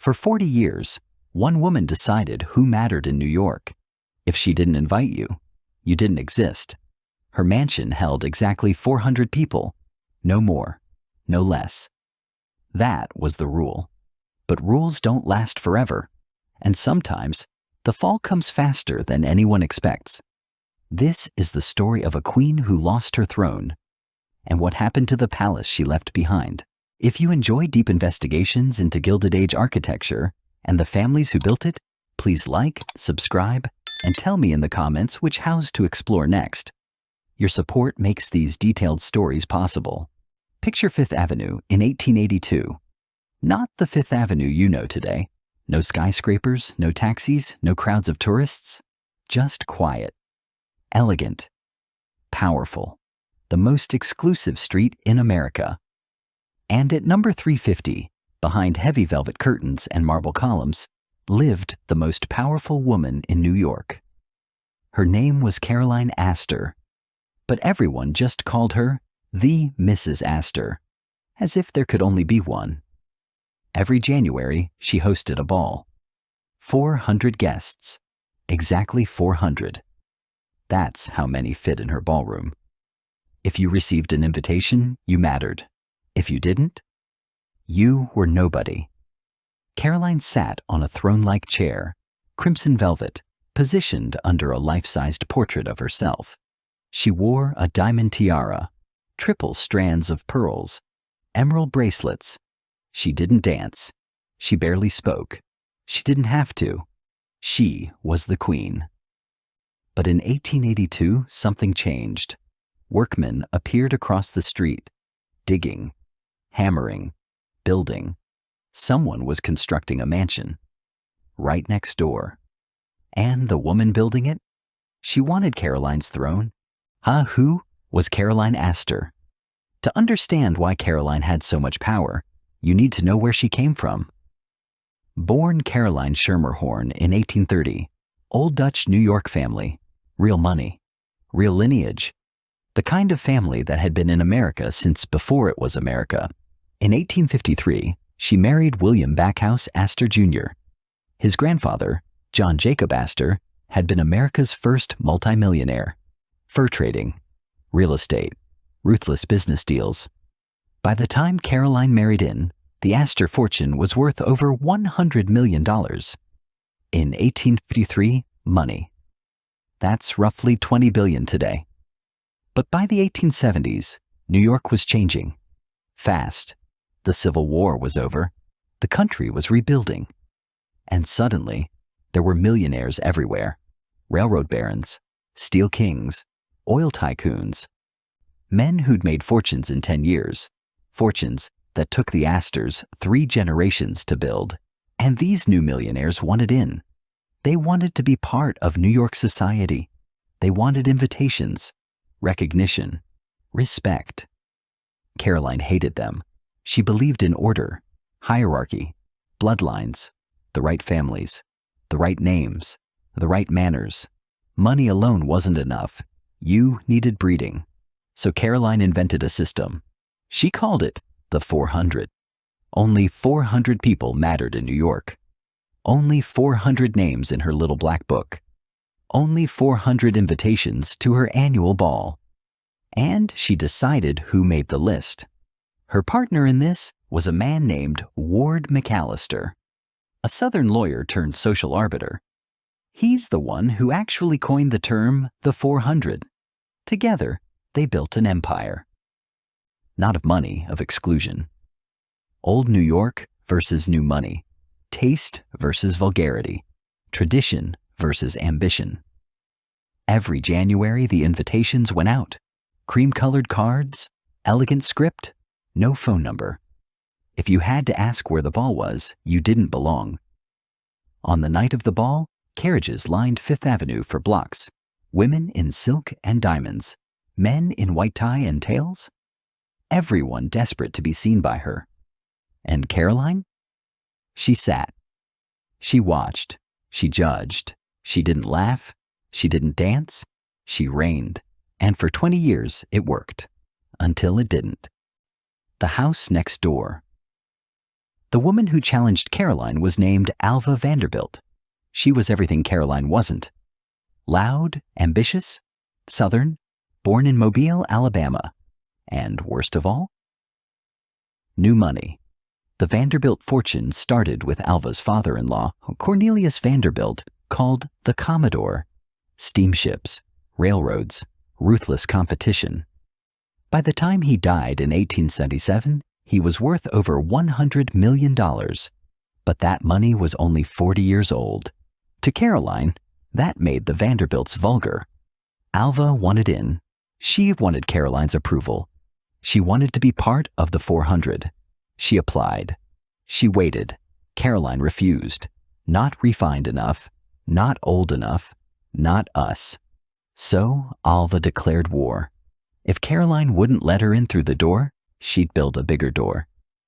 For 40 years, one woman decided who mattered in New York. If she didn't invite you, you didn't exist. Her mansion held exactly 400 people, no more, no less. That was the rule. But rules don't last forever, and sometimes the fall comes faster than anyone expects. This is the story of a queen who lost her throne, and what happened to the palace she left behind. If you enjoy deep investigations into Gilded Age architecture and the families who built it, please like, subscribe, and tell me in the comments which house to explore next. Your support makes these detailed stories possible. Picture Fifth Avenue in 1882. Not the Fifth Avenue you know today. No skyscrapers, no taxis, no crowds of tourists. Just quiet. Elegant. Powerful. The most exclusive street in America. And at number 350, behind heavy velvet curtains and marble columns, lived the most powerful woman in New York. Her name was Caroline Astor, but everyone just called her the Mrs. Astor, as if there could only be one. Every January, she hosted a ball. 400 guests. Exactly 400. That's how many fit in her ballroom. If you received an invitation, you mattered. If you didn't, you were nobody. Caroline sat on a throne-like chair, crimson velvet, positioned under a life-sized portrait of herself. She wore a diamond tiara, triple strands of pearls, emerald bracelets. She didn't dance. She barely spoke. She didn't have to. She was the queen. But in 1882, something changed. Workmen appeared across the street, digging, hammering, building. Someone was constructing a mansion right next door. And the woman building it? She wanted Caroline's throne. Who was Caroline Astor? To understand why Caroline had so much power, you need to know where she came from. Born Caroline Schermerhorn in 1830, Old Dutch New York family, real money, real lineage, the kind of family that had been in America since before it was America. In 1853, she married William Backhouse Astor Jr. His grandfather, John Jacob Astor, had been America's first multimillionaire. Fur trading, real estate, ruthless business deals. By the time Caroline married in, the Astor fortune was worth over $100 million. In 1853, money. That's roughly $20 billion today. But by the 1870s, New York was changing. Fast. The Civil War was over. The country was rebuilding. And suddenly, there were millionaires everywhere. Railroad barons, steel kings, oil tycoons. Men who'd made fortunes in 10 years. Fortunes that took the Astors 3 generations to build. And these new millionaires wanted in. They wanted to be part of New York society. They wanted invitations, recognition, respect. Caroline hated them. She believed in order, hierarchy, bloodlines, the right families, the right names, the right manners. Money alone wasn't enough. You needed breeding. So Caroline invented a system. She called it the 400. Only 400 people mattered in New York. Only 400 names in her little black book. Only 400 invitations to her annual ball. And she decided who made the list. Her partner in this was a man named Ward McAllister, a Southern lawyer turned social arbiter. He's the one who actually coined the term the 400. Together, they built an empire. Not of money, of exclusion. Old New York versus new money. Taste versus vulgarity. Tradition versus ambition. Every January, the invitations went out. Cream-colored cards, elegant script, no phone number. If you had to ask where the ball was, you didn't belong. On the night of the ball, carriages lined Fifth Avenue for blocks. Women in silk and diamonds. Men in white tie and tails. Everyone desperate to be seen by her. And Caroline? She sat. She watched. She judged. She didn't laugh. She didn't dance. She reigned. And for 20 years, it worked. Until it didn't. The house next door. The woman who challenged Caroline was named Alva Vanderbilt. She was everything Caroline wasn't. Loud, ambitious, Southern, born in Mobile, Alabama. And worst of all, new money. The Vanderbilt fortune started with Alva's father-in-law, Cornelius Vanderbilt, called the Commodore. Steamships, railroads, ruthless competition. By the time he died in 1877, he was worth over $100 million. But that money was only 40 years old. To Caroline, that made the Vanderbilts vulgar. Alva wanted in. She wanted Caroline's approval. She wanted to be part of the 400. She applied. She waited. Caroline refused. Not refined enough. Not old enough. Not us. So Alva declared war. If Caroline wouldn't let her in through the door, she'd build a bigger door.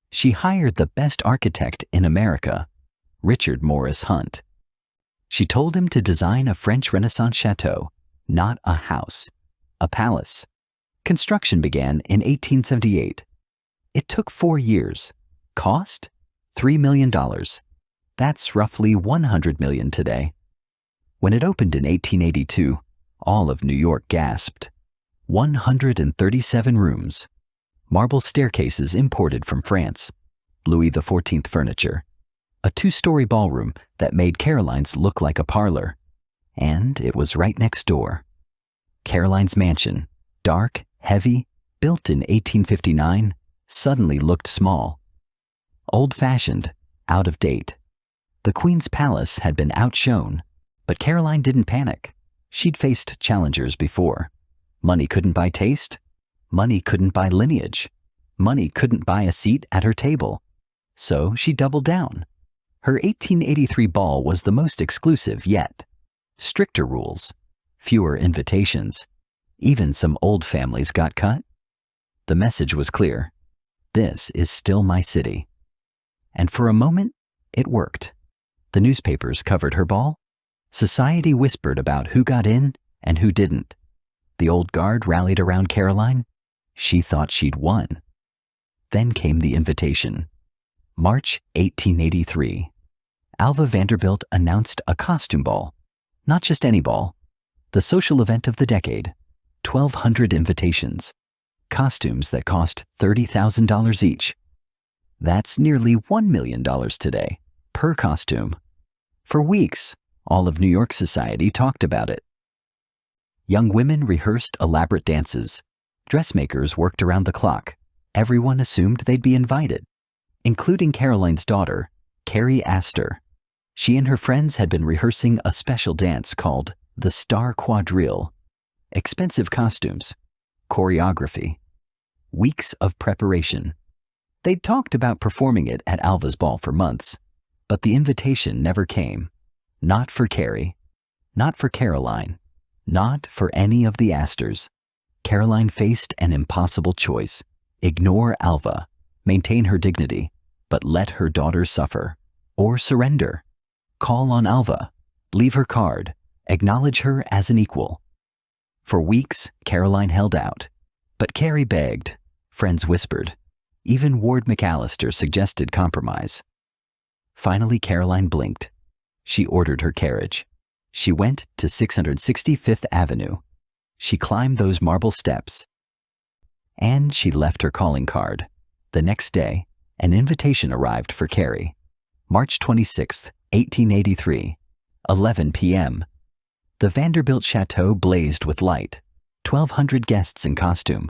She hired the best architect in America, Richard Morris Hunt. She told him to design a French Renaissance chateau, not a house, a palace. Construction began in 1878. It took 4 years. Cost? $3 million. That's roughly $100 million today. When it opened in 1882, all of New York gasped. 137 rooms. Marble staircases imported from France. Louis XIV furniture. A 2-story ballroom that made Caroline's look like a parlor. And it was right next door. Caroline's mansion, dark, heavy, built in 1859, suddenly looked small. Old-fashioned, out of date. The Queen's Palace had been outshone, but Caroline didn't panic. She'd faced challengers before. Money couldn't buy taste. Money couldn't buy lineage. Money couldn't buy a seat at her table. So she doubled down. Her 1883 ball was the most exclusive yet. Stricter rules, fewer invitations. Even some old families got cut. The message was clear. This is still my city. And for a moment, it worked. The newspapers covered her ball. Society whispered about who got in and who didn't. The old guard rallied around Caroline. She thought she'd won. Then came the invitation. March 1883. Alva Vanderbilt announced a costume ball. Not just any ball. The social event of the decade. 1,200 invitations. Costumes that cost $30,000 each. That's nearly $1 million today, per costume. For weeks, all of New York society talked about it. Young women rehearsed elaborate dances. Dressmakers worked around the clock. Everyone assumed they'd be invited, including Caroline's daughter, Carrie Astor. She and her friends had been rehearsing a special dance called the Star Quadrille. Expensive costumes, choreography, weeks of preparation. They'd talked about performing it at Alva's ball for months, but the invitation never came. Not for Carrie, not for Caroline, not for any of the Astors. Caroline faced an impossible choice. Ignore Alva, maintain her dignity, but let her daughter suffer. Or surrender. Call on Alva, leave her card, acknowledge her as an equal. For weeks, Caroline held out. But Carrie begged, friends whispered. Even Ward McAllister suggested compromise. Finally, Caroline blinked. She ordered her carriage. She went to 665th Avenue. She climbed those marble steps. And she left her calling card. The next day, an invitation arrived for Carrie. March 26, 1883, 11 p.m. The Vanderbilt Chateau blazed with light. 1,200 guests in costume.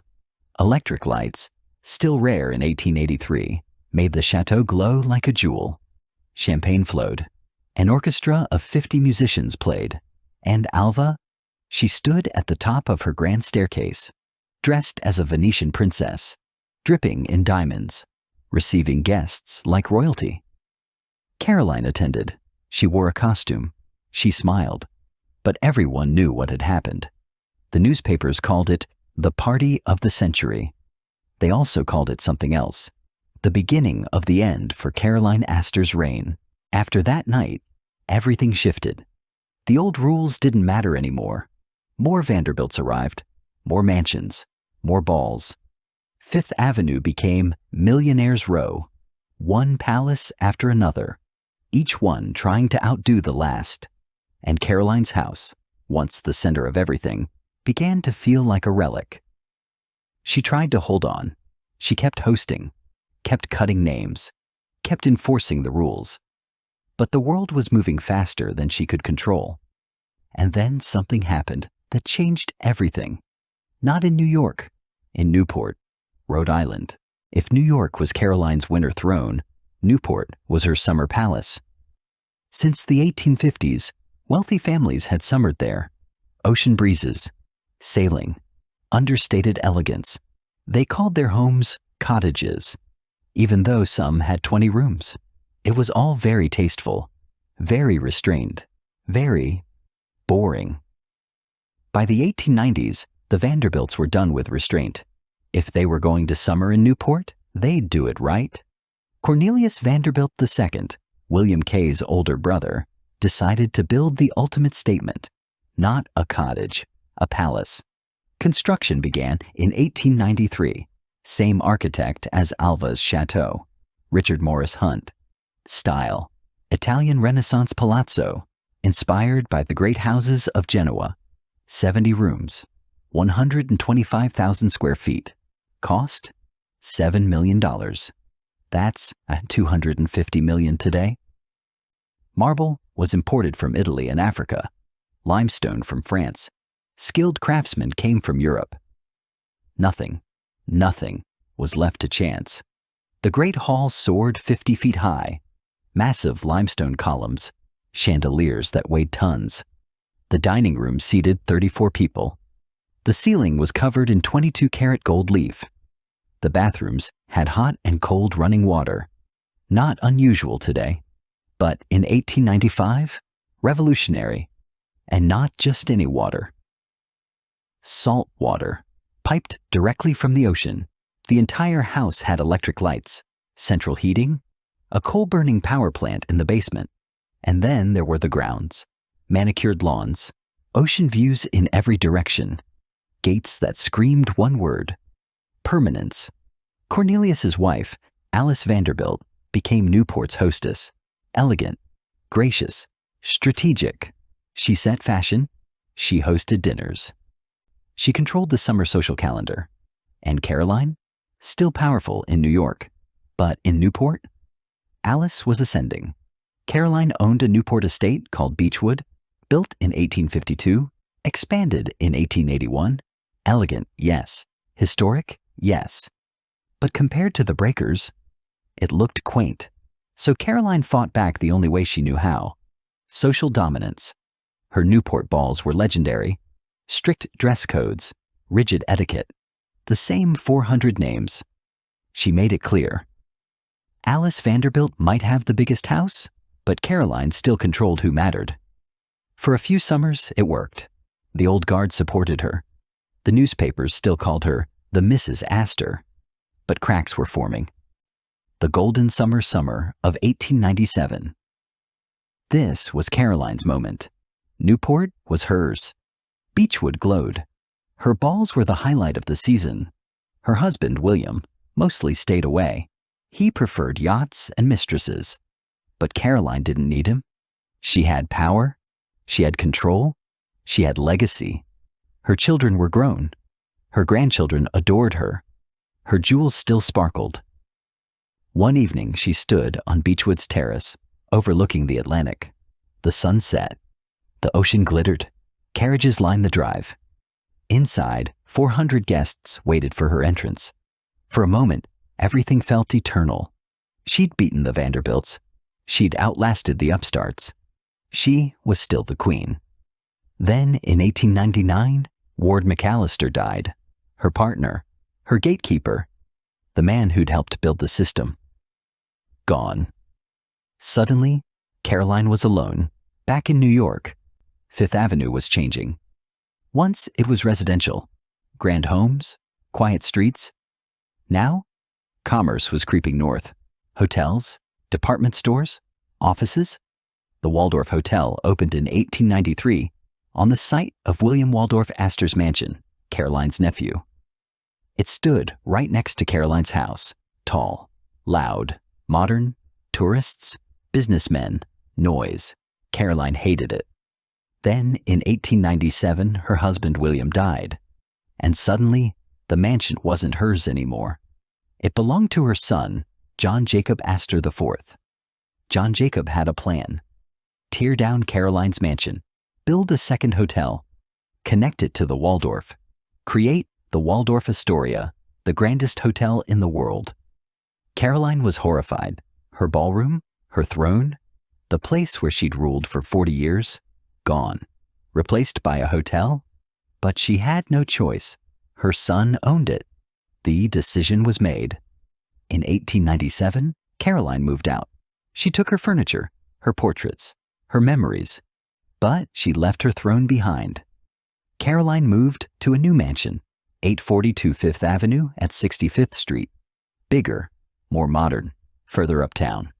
Electric lights, still rare in 1883, made the chateau glow like a jewel. Champagne flowed. An orchestra of 50 musicians played. And Alva? She stood at the top of her grand staircase, dressed as a Venetian princess, dripping in diamonds, receiving guests like royalty. Caroline attended. She wore a costume. She smiled. But everyone knew what had happened. The newspapers called it the party of the century. They also called it something else. The beginning of the end for Caroline Astor's reign. After that night, everything shifted. The old rules didn't matter anymore. More Vanderbilts arrived. More mansions. More balls. Fifth Avenue became Millionaire's Row. one palace after another, each one trying to outdo the last. And Caroline's house, once the center of everything, began to feel like a relic. She tried to hold on. She kept hosting, kept cutting names, kept enforcing the rules. But the world was moving faster than she could control. And then something happened that changed everything. Not in New York, in Newport, Rhode Island. If New York was Caroline's winter throne, Newport was her summer palace. Since the 1850s, wealthy families had summered there. Ocean breezes, sailing, understated elegance. They called their homes cottages, even though some had 20 rooms. It was all very tasteful, very restrained, very boring. By the 1890s, the Vanderbilts were done with restraint. If they were going to summer in Newport, they'd do it right. Cornelius Vanderbilt II, William K's older brother, decided to build the ultimate statement. Not a cottage, a palace. Construction began in 1893. Same architect as Alva's Chateau, Richard Morris Hunt. Style, Italian Renaissance palazzo, inspired by the great houses of Genoa. 70 rooms, 125,000 square feet. Cost, $7 million. That's $250 million today. Marble was imported from Italy and Africa. Limestone from France. Skilled craftsmen came from Europe. Nothing was left to chance. The Great Hall soared 50 feet high. Massive limestone columns, chandeliers that weighed tons. The dining room seated 34 people. The ceiling was covered in 22-karat gold leaf. The bathrooms had hot and cold running water. Not unusual today, but in 1895, revolutionary. And not just any water. Salt water, piped directly from the ocean. The entire house had electric lights, central heating, a coal-burning power plant in the basement. And then there were the grounds, manicured lawns, ocean views in every direction, gates that screamed one word: permanence. Cornelius's wife, Alice Vanderbilt, became Newport's hostess. Elegant, gracious, strategic. She set fashion. She hosted dinners. She controlled the summer social calendar. And Caroline? Still powerful in New York. But in Newport? Alice was ascending. Caroline owned a Newport estate called Beechwood, built in 1852, expanded in 1881. Elegant, yes. Historic, yes. But compared to the breakers, it looked quaint. So Caroline fought back the only way she knew how: social dominance. Her Newport balls were legendary. Strict dress codes, rigid etiquette, the same 400 names. She made it clear. Alice Vanderbilt might have the biggest house, but Caroline still controlled who mattered. For a few summers, it worked. The old guard supported her. The newspapers still called her the Mrs. Astor. But cracks were forming. The golden summer of 1897. This was Caroline's moment. Newport was hers. Beechwood glowed. Her balls were the highlight of the season. Her husband, William, mostly stayed away. He preferred yachts and mistresses. But Caroline didn't need him. She had power. She had control. She had legacy. Her children were grown. Her grandchildren adored her. Her jewels still sparkled. One evening she stood on Beechwood's terrace, overlooking the Atlantic. The sun set. The ocean glittered. Carriages lined the drive. Inside, 400 guests waited for her entrance. For a moment, everything felt eternal. She'd beaten the Vanderbilts. She'd outlasted the upstarts. She was still the queen. Then, in 1899, Ward McAllister died. Her partner, her gatekeeper, the man who'd helped build the system. Gone. Suddenly, Caroline was alone, back in New York. Fifth Avenue was changing. Once it was residential, grand homes, quiet streets. Now, commerce was creeping north. Hotels, department stores, offices. The Waldorf Hotel opened in 1893 on the site of William Waldorf Astor's mansion, Caroline's nephew. It stood right next to Caroline's house, tall, loud, Modern, tourists, businessmen, noise. Caroline hated it. Then, in 1897, her husband William died, and suddenly, the mansion wasn't hers anymore. It belonged to her son, John Jacob Astor IV. John Jacob had a plan. Tear down Caroline's mansion, build a second hotel, connect it to the Waldorf, create the Waldorf Astoria, the grandest hotel in the world. Caroline was horrified. Her ballroom, her throne, the place where she'd ruled for 40 years, gone, replaced by a hotel. But she had no choice. Her son owned it. The decision was made. In 1897, Caroline moved out. She took her furniture, her portraits, her memories, but she left her throne behind. Caroline moved to a new mansion, 842 Fifth Avenue at 65th Street. Bigger, more modern, further uptown.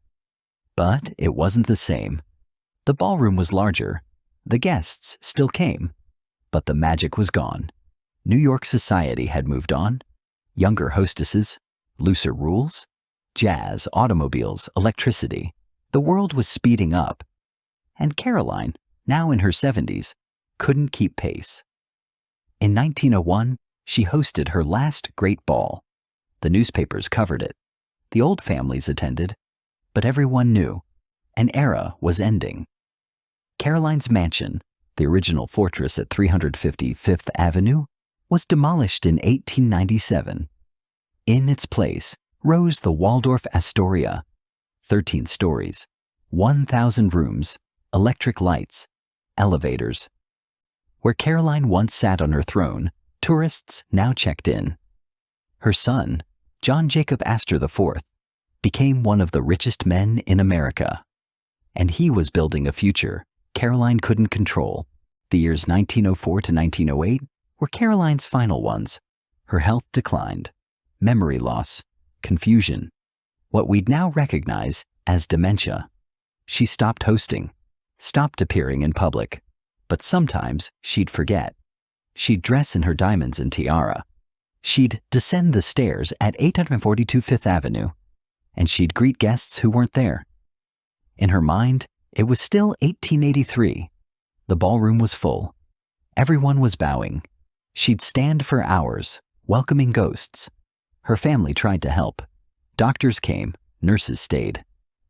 But it wasn't the same. The ballroom was larger. The guests still came. But the magic was gone. New York society had moved on. Younger hostesses, looser rules, jazz, automobiles, electricity. The world was speeding up. And Caroline, now in her 70s, couldn't keep pace. In 1901, she hosted her last great ball. The newspapers covered it. The old families attended. But everyone knew an era was ending. Caroline's mansion, the original fortress at 350 Fifth Avenue, was demolished in 1897. In its place rose the Waldorf Astoria, 13 stories, 1,000 rooms, electric lights, elevators. Where Caroline once sat on her throne, tourists now checked in. Her son, John Jacob Astor IV, became one of the richest men in America. And he was building a future Caroline couldn't control. The years 1904 to 1908 were Caroline's final ones. Her health declined, memory loss, confusion, what we'd now recognize as dementia. She stopped hosting, stopped appearing in public, but sometimes she'd forget. She'd dress in her diamonds and tiara. She'd descend the stairs at 842 Fifth Avenue, and she'd greet guests who weren't there. In her mind, it was still 1883. The ballroom was full. Everyone was bowing. She'd stand for hours, welcoming ghosts. Her family tried to help. Doctors came, nurses stayed.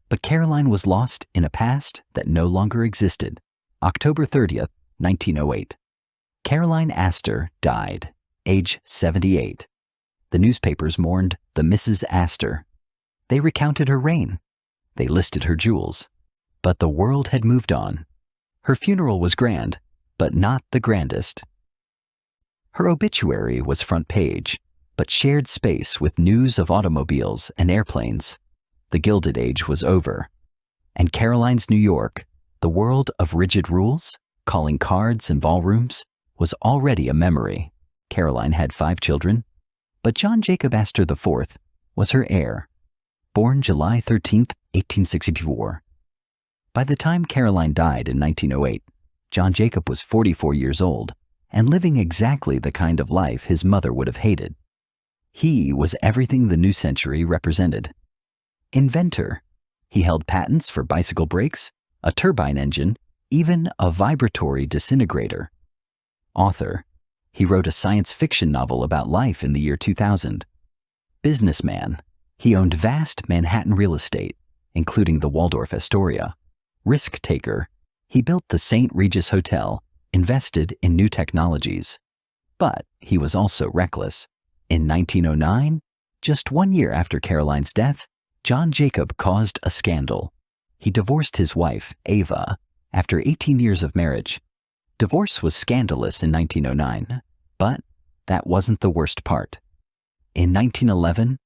But Caroline was lost in a past that no longer existed. October 30th, 1908. Caroline Astor died, age 78. The newspapers mourned the Mrs. Astor. They recounted her reign. They listed her jewels. But the world had moved on. Her funeral was grand, but not the grandest. Her obituary was front page, but shared space with news of automobiles and airplanes. The Gilded Age was over. And Caroline's New York, the world of rigid rules, calling cards and ballrooms, was already a memory. Caroline had 5 children, but John Jacob Astor IV was her heir. Born July 13, 1864. By the time Caroline died in 1908, John Jacob was 44 years old and living exactly the kind of life his mother would have hated. He was everything the new century represented. Inventor. He held patents for bicycle brakes, a turbine engine, even a vibratory disintegrator. Author. He wrote a science fiction novel about life in the year 2000. Businessman. He owned vast Manhattan real estate, including the Waldorf Astoria. Risk taker. He built the St. Regis Hotel, invested in new technologies. But he was also reckless. In 1909, just 1 year after Caroline's death, John Jacob caused a scandal. He divorced his wife, Ava, after 18 years of marriage. Divorce was scandalous in 1909, but that wasn't the worst part. In 1911,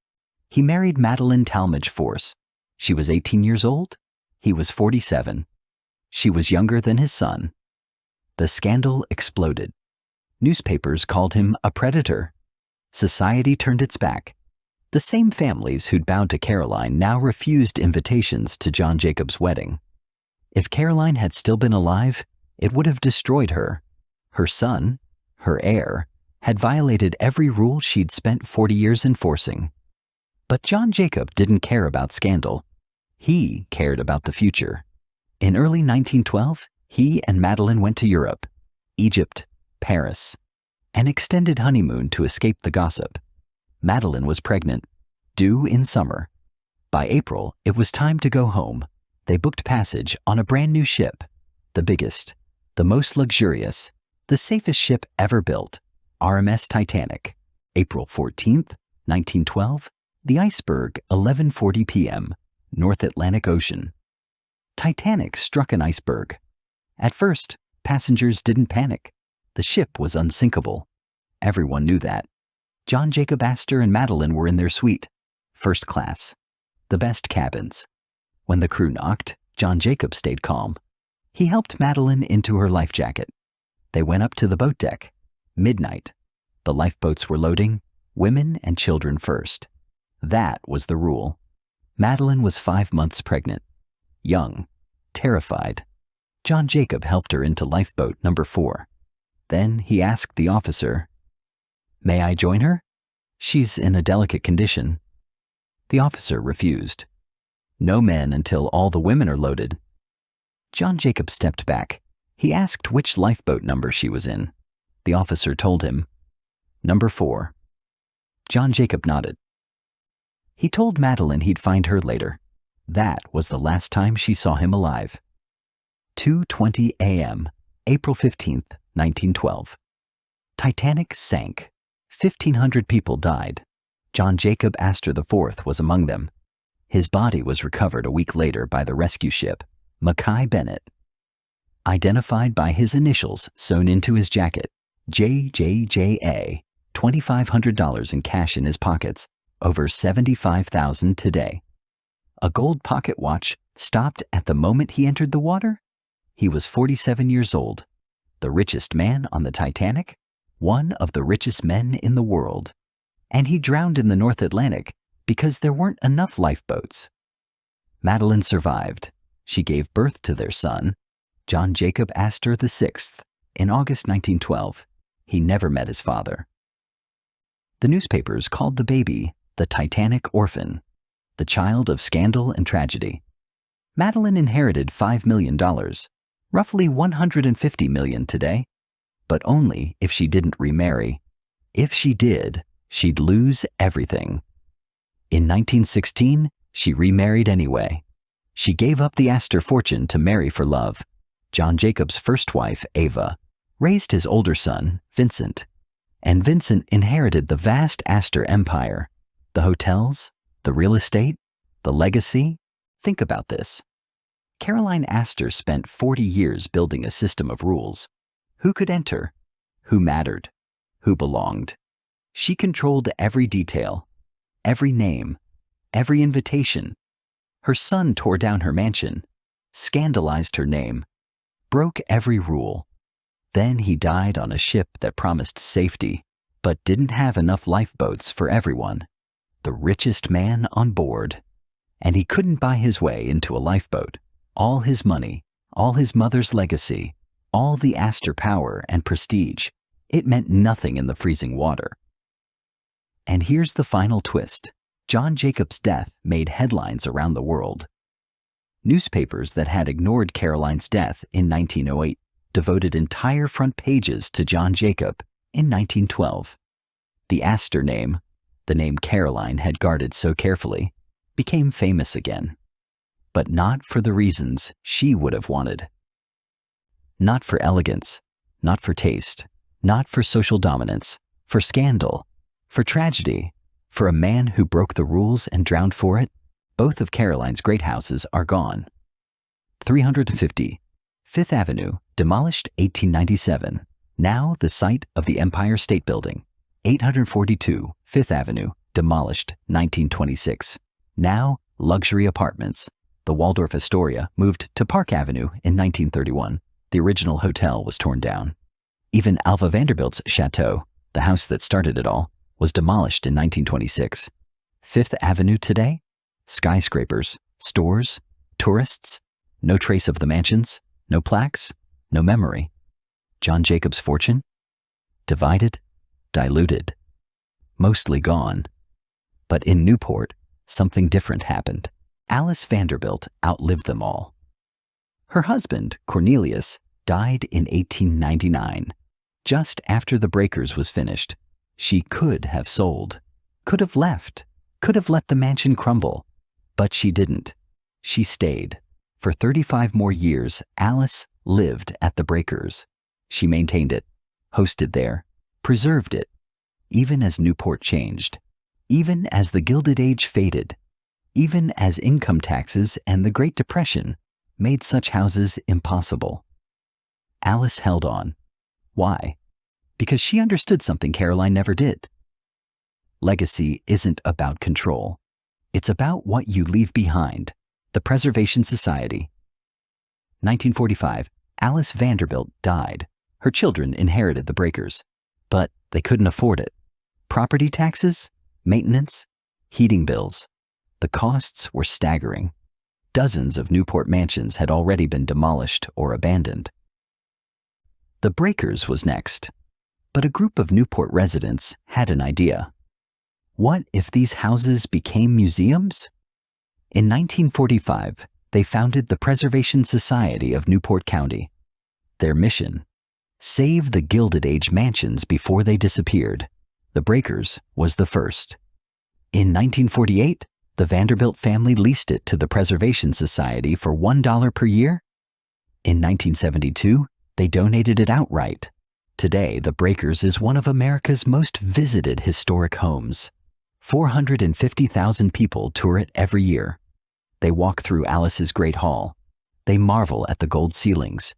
he married Madeline Talmadge Force. She was 18 years old. He was 47. She was younger than his son. The scandal exploded. Newspapers called him a predator. Society turned its back. The same families who'd bowed to Caroline now refused invitations to John Jacob's wedding. If Caroline had still been alive, it would have destroyed her. Her son, her heir, had violated every rule she'd spent 40 years enforcing. But John Jacob didn't care about scandal. He cared about the future. In early 1912, he and Madeline went to Europe, Egypt, Paris, an extended honeymoon to escape the gossip. Madeline was pregnant, due in summer. By April, it was time to go home. They booked passage on a brand new ship, the biggest, the most luxurious, the safest ship ever built, RMS Titanic. April 14th, 1912, the iceberg, 11:40 p.m., North Atlantic Ocean. Titanic struck an iceberg. At first, passengers didn't panic. The ship was unsinkable. Everyone knew that. John Jacob Astor and Madeline were in their suite, first class, the best cabins. When the crew knocked, John Jacob stayed calm. He helped Madeline into her life jacket. They went up to the boat deck. Midnight. The lifeboats were loading, women and children first. That was the rule. Madeline was 5 months pregnant, young, terrified. John Jacob helped her into lifeboat number 4. Then he asked the officer, "May I join her? She's in a delicate condition." The officer refused. "No men until all the women are loaded." John Jacob stepped back. He asked which lifeboat number she was in. The officer told him, "Number 4. John Jacob nodded. He told Madeline he'd find her later. That was the last time she saw him alive. 2:20 a.m., April 15th, 1912. Titanic sank. 1,500 people died. John Jacob Astor IV was among them. His body was recovered a week later by the rescue ship, Mackay Bennett. Identified by his initials sewn into his jacket, JJJA, $2,500 in cash in his pockets, over $75,000 today. A gold pocket watch stopped at the moment he entered the water? He was 47 years old, the richest man on the Titanic, one of the richest men in the world. And he drowned in the North Atlantic because there weren't enough lifeboats. Madeline survived. She gave birth to their son, John Jacob Astor VI, in August 1912. He never met his father. The newspapers called the baby the Titanic orphan, the child of scandal and tragedy. Madeline inherited $5 million, roughly $150 million today, but only if she didn't remarry. If she did, she'd lose everything. In 1916, she remarried anyway. She gave up the Astor fortune to marry for love. John Jacob's first wife, Ava, raised his older son, Vincent, and Vincent inherited the vast Astor empire. The hotels, the real estate, the legacy. Think about this. Caroline Astor spent 40 years building a system of rules. Who could enter? Who mattered? Who belonged? She controlled every detail, every name, every invitation. Her son tore down her mansion, scandalized her name, broke every rule. Then he died on a ship that promised safety, but didn't have enough lifeboats for everyone. The richest man on board. And he couldn't buy his way into a lifeboat. All his money, all his mother's legacy, all the Astor power and prestige, it meant nothing in the freezing water. And here's the final twist. John Jacob's death made headlines around the world. Newspapers that had ignored Caroline's death in 1908 devoted entire front pages to John Jacob in 1912. The Astor name, the name Caroline had guarded so carefully, became famous again. But not for the reasons she would have wanted. Not for elegance, not for taste, not for social dominance, for scandal, for tragedy, for a man who broke the rules and drowned for it. Both of Caroline's great houses are gone. 350 Fifth Avenue, demolished 1897, now the site of the Empire State Building. 842 Fifth Avenue, demolished 1926, now luxury apartments. The Waldorf Astoria moved to Park Avenue in 1931. The original hotel was torn down. Even Alva Vanderbilt's chateau, the house that started it all, was demolished in 1926. Fifth Avenue today? Skyscrapers, stores, tourists, no trace of the mansions, no plaques, no memory. John Jacob's fortune? Divided, diluted, mostly gone. But in Newport, something different happened. Alice Vanderbilt outlived them all. Her husband, Cornelius, died in 1899. Just after The Breakers was finished, she could have sold, could have left, could have let the mansion crumble, but she didn't. She stayed. For 35 more years, Alice lived at The Breakers. She maintained it, hosted there, preserved it, even as Newport changed, even as the Gilded Age faded, even as income taxes and the Great Depression made such houses impossible. Alice held on. Why? Because she understood something Caroline never did. Legacy isn't about control. It's about what you leave behind. The Preservation Society. 1945, Alice Vanderbilt died. Her children inherited The Breakers, but they couldn't afford it. Property taxes, maintenance, heating bills. The costs were staggering. Dozens of Newport mansions had already been demolished or abandoned. The Breakers was next, but a group of Newport residents had an idea. What if these houses became museums? In 1945, they founded the Preservation Society of Newport County. Their mission: save the Gilded Age mansions before they disappeared. The Breakers was the first. In 1948, the Vanderbilt family leased it to the Preservation Society for $1 per year. In 1972, they donated it outright. Today, the Breakers is one of America's most visited historic homes. 450,000 people tour it every year. They walk through Alice's Great Hall. They marvel at the gold ceilings.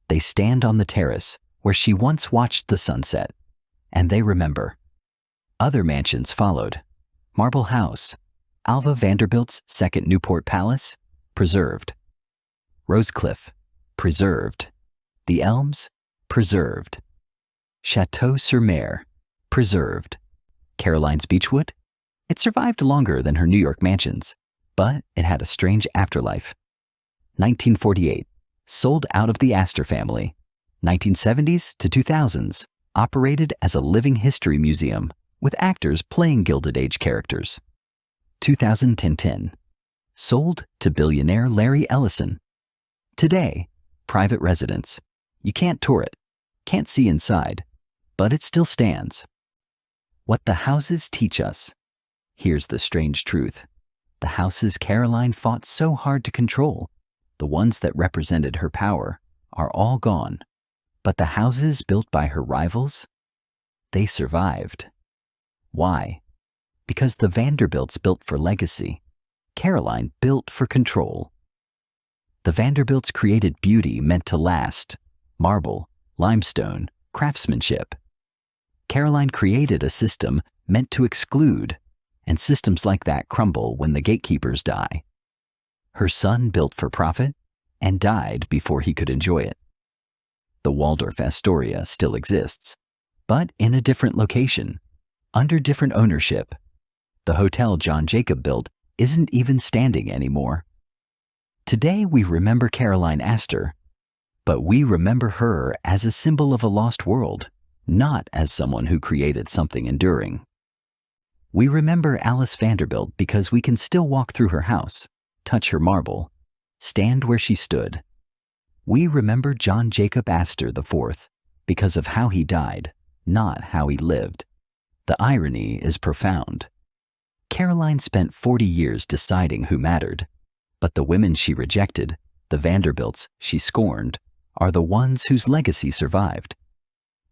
They stand on the terrace where she once watched the sunset. And they remember. Other mansions followed. Marble House, Alva Vanderbilt's second Newport Palace, preserved. Rosecliff, preserved. The Elms, preserved. Chateau-sur-Mer, preserved. Caroline's Beechwood? It survived longer than her New York mansions, but it had a strange afterlife. 1948, sold out of the Astor family. 1970s to 2000s, operated as a living history museum with actors playing Gilded Age characters. 2010, sold to billionaire Larry Ellison. Today, private residence. You can't tour it, can't see inside, but it still stands. What the houses teach us. Here's the strange truth. The houses Caroline fought so hard to control, the ones that represented her power, are all gone. But the houses built by her rivals, they survived. Why? Because the Vanderbilts built for legacy. Caroline built for control. The Vanderbilts created beauty meant to last: marble, limestone, craftsmanship. Caroline created a system meant to exclude, and systems like that crumble when the gatekeepers die. Her son built for profit and died before he could enjoy it. The Waldorf Astoria still exists, but in a different location, under different ownership. The hotel John Jacob built isn't even standing anymore. Today we remember Caroline Astor, but we remember her as a symbol of a lost world, not as someone who created something enduring. We remember Alice Vanderbilt because we can still walk through her house, touch her marble, stand where she stood. We remember John Jacob Astor IV because of how he died, not how he lived. The irony is profound. Caroline spent 40 years deciding who mattered, but the women she rejected, the Vanderbilts she scorned, are the ones whose legacy survived.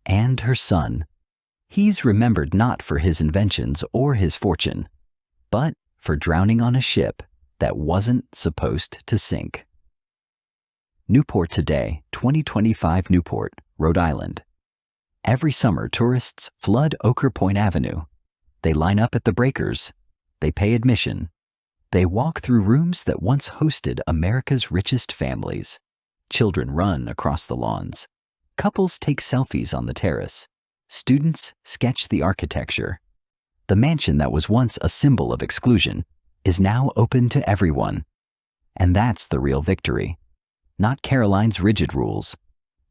And her son. He's remembered not for his inventions or his fortune, but for drowning on a ship that wasn't supposed to sink. Newport today, 2025 Newport, Rhode Island. Every summer, tourists flood Ochre Point Avenue. They line up at the Breakers. They pay admission. They walk through rooms that once hosted America's richest families. Children run across the lawns. Couples take selfies on the terrace. Students sketch the architecture. The mansion that was once a symbol of exclusion is now open to everyone. And that's the real victory. Not Caroline's rigid rules.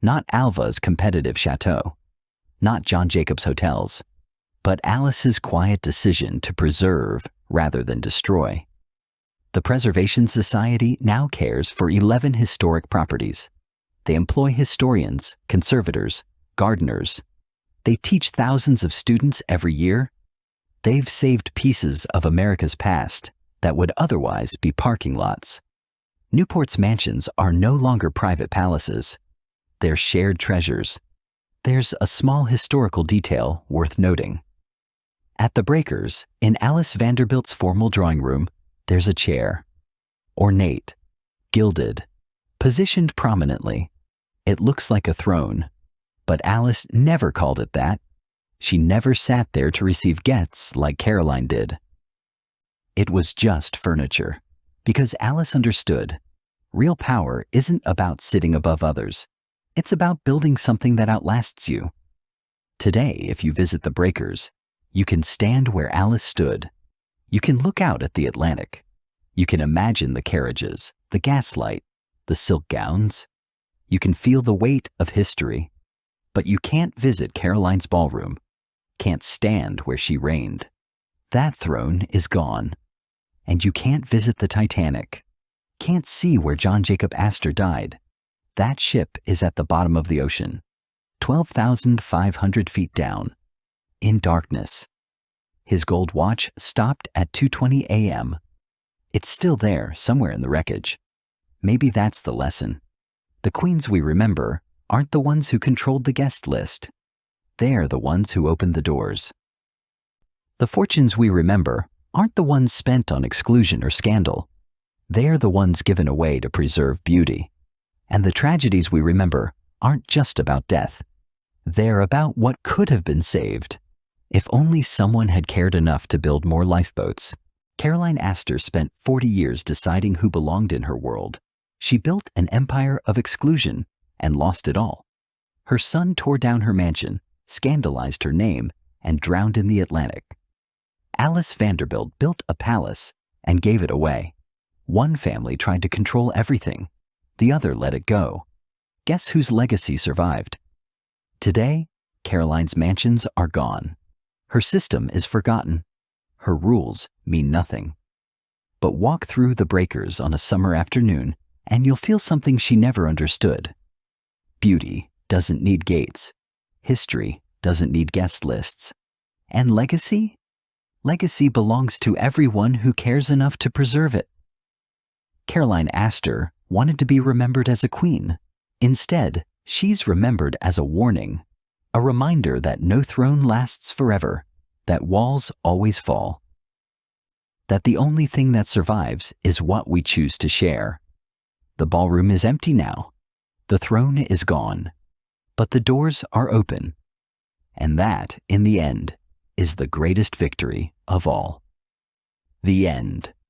Not Alva's competitive chateau. Not John Jacob's hotels. But Alice's quiet decision to preserve, rather than destroy. The Preservation Society now cares for 11 historic properties. They employ historians, conservators, gardeners. They teach thousands of students every year. They've saved pieces of America's past that would otherwise be parking lots. Newport's mansions are no longer private palaces. They're shared treasures. There's a small historical detail worth noting. At the Breakers, in Alice Vanderbilt's formal drawing room, there's a chair. Ornate, gilded, positioned prominently. It looks like a throne, but Alice never called it that. She never sat there to receive guests like Caroline did. It was just furniture, because Alice understood real power isn't about sitting above others. It's about building something that outlasts you. Today, if you visit the Breakers, you can stand where Alice stood. You can look out at the Atlantic. You can imagine the carriages, the gaslight, the silk gowns. You can feel the weight of history. But you can't visit Caroline's ballroom, can't stand where she reigned. That throne is gone. And you can't visit the Titanic, can't see where John Jacob Astor died. That ship is at the bottom of the ocean, 12,500 feet down, in darkness. His gold watch stopped at 2:20 a.m. It's still there, somewhere in the wreckage. Maybe that's the lesson. The queens we remember aren't the ones who controlled the guest list. They're the ones who opened the doors. The fortunes we remember aren't the ones spent on exclusion or scandal. They're the ones given away to preserve beauty. And the tragedies we remember aren't just about death. They're about what could have been saved. If only someone had cared enough to build more lifeboats. Caroline Astor spent 40 years deciding who belonged in her world. She built an empire of exclusion and lost it all. Her son tore down her mansion, scandalized her name, and drowned in the Atlantic. Alice Vanderbilt built a palace and gave it away. One family tried to control everything. The other let it go. Guess whose legacy survived? Today, Caroline's mansions are gone. Her system is forgotten. Her rules mean nothing. But walk through the Breakers on a summer afternoon and you'll feel something she never understood. Beauty doesn't need gates. History doesn't need guest lists. And legacy? Legacy belongs to everyone who cares enough to preserve it. Caroline Astor wanted to be remembered as a queen. Instead, she's remembered as a warning, a reminder that no throne lasts forever, that walls always fall, that the only thing that survives is what we choose to share. The ballroom is empty now. The throne is gone. But the doors are open. And that, in the end, is the greatest victory of all. The end.